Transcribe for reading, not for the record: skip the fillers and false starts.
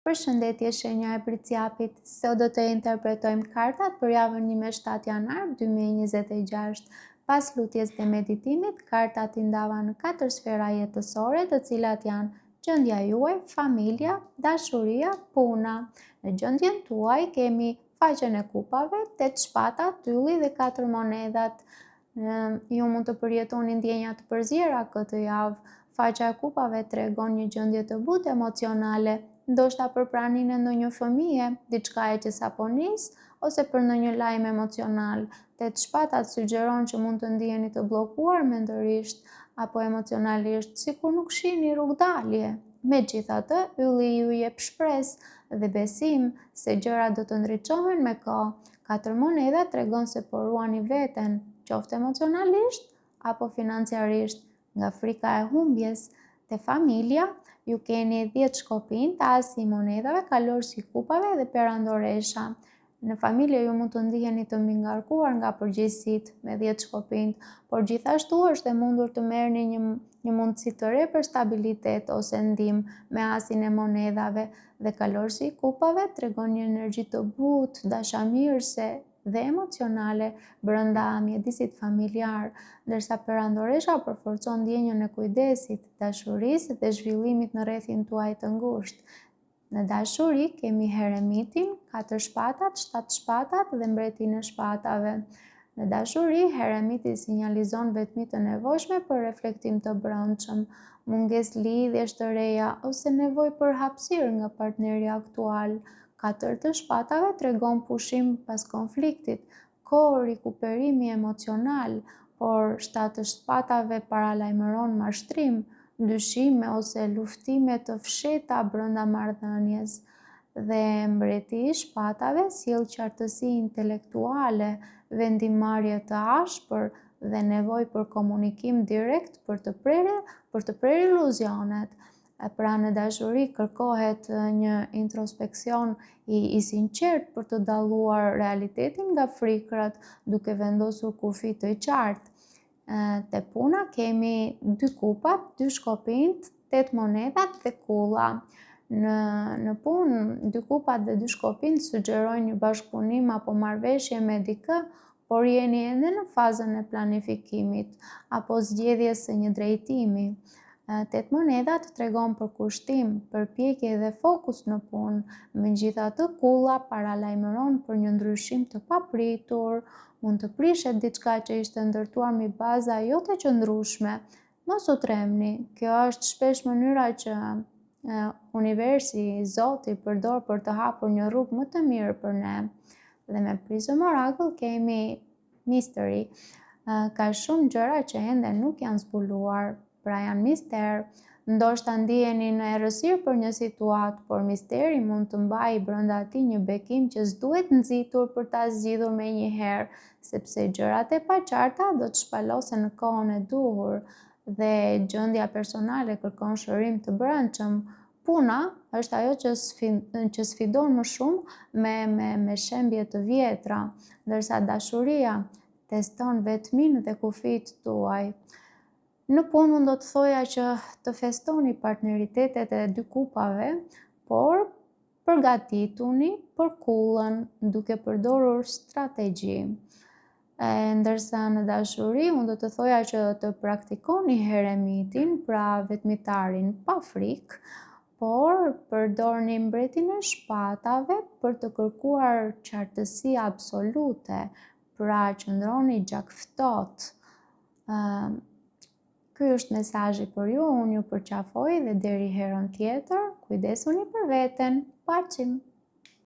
Përshëndetje shenja e Priciapit, sot do të interpretojmë kartat për javën 27 janar 2026. Pas lutjes dhe meditimit, kartat i ndava në 4 sfera jetësore, të cilat janë gjendja juaj, familja, dashuria, puna. Në gjendjen tuaj kemi faqen e kupave, 8 shpatat, tylli dhe 4 monedat. Ju mund të përjetoni ndjenja të përzjera këtë javë. Faqja e kupave tregon një gjendje të butë emocionale, ndoshta për praninë e ndonjë fëmije, diçka e që sapo nis, ose për ndonjë lajm emocional. 8 shpatat sugjeron që mund të ndiheni të bllokuar mendërisht apo emocionalisht, sikur nuk shihni rrugdalje. Megjithatë, ylli ju jep shpresë dhe besim se gjërat do të ndriçohen me kohë. 4 moneda tregon se po ruani veten, qoftë emocionalisht apo financiarisht, nga frika e humbjes. Te familja, ju keni 10 shkopinj, tasi i monedave, kalorësi i kupave dhe perandoresha. Në familje ju mund të ndiheni të mbingarkuar nga përgjegjësitë me 10 shkopinj, por gjithashtu është e mundur të merrni një mundësi të re për stabilitet ose ndihmë me asin e monedave, dhe kalorësi i kupave tregon një energji të butë, dashamirëse dhe emocionale brenda mjedisit familjar, ndërsa perandoresha përforcon ndjenjën e kujdesit, dashurisë dhe zhvillimit në rrethin tuaj të ngushtë. Në dashuri kemi Heremitin, 4 shpatat, 7 shpatat dhe Mbretin e shpatave. Në dashuri, Heremiti sinjalizon vetmi të nevojshme për reflektim të brendshëm, mungesë lidhjesh të reja ose nevojë për hapësirë nga partneri aktual. 4 të shpatave tregon pushim pas konfliktit, kohë rikuperimi emocional, por 7 të shpatave paralajmëron mashtrim, dyshime ose luftime të fshehta brenda marrëdhënies. Dhe Mbreti i shpatave sjell qartësi intelektuale, vendimarrje të ashpër dhe nevojë për komunikim direkt për të prerë iluzionet. Pra në dashuri kërkohet një introspeksion i sinqert për të dalluar realitetin nga frikrat, duke vendosur kufi të qartë. Te puna kemi 2 kupat, 2 shkopinjt, 8 monedat dhe kulla. Në punë, 2 kupat dhe 2 shkopinjt sugjerojnë një bashkëpunim apo marrëveshje me dikë, por jeni ende në fazën e planifikimit apo zgjedhjes së një drejtimi. 8 monedat tregon për kushtim, përpjekje dhe fokus në punë. Megjithatë, kulla paralajmëron për një ndryshim të papritur, mund të prishet diçka që ishte ndërtuar mbi baza jo të qëndrueshme. Mos u tremni, kjo është shpesh mënyra që universi, Zoti përdor për të hapur një rrugë më të mirë për ne. Dhe me Prism Oracle kemi Mystery. Ka shumë gjëra që ende nuk janë zbuluar, pra janë mister. Ndoshta ndiheni në errësirë për një situatë, por misteri mund të mbajë brenda tij një bekim që s'duhet nxitur për ta zgjidhur menjëherë, sepse gjërat e paqarta do të shpalosen në kohën e duhur, dhe gjendja personale kërkon shërim të brendshëm. Puna është ajo që sfidon më shumë me shembje të vjetra, ndërsa dashuria teston vetminë dhe kufijtë tuaj. Në punë unë do të thoja që të festoni partneritetet e 2 kupave, por përgatituni për kullën duke përdorur strategji. Ndërsa në dashuri unë do të thoja që të praktikoni Heremitin, pra vetmitarin pa frikë, por përdorni Mbretin e shpatave për të kërkuar qartësi absolute, pra qëndroni gjakftohtë. Ky është mesazhi për ju, unë ju përqafoj dhe deri herën tjetër, kujdesuni për veten, paqim!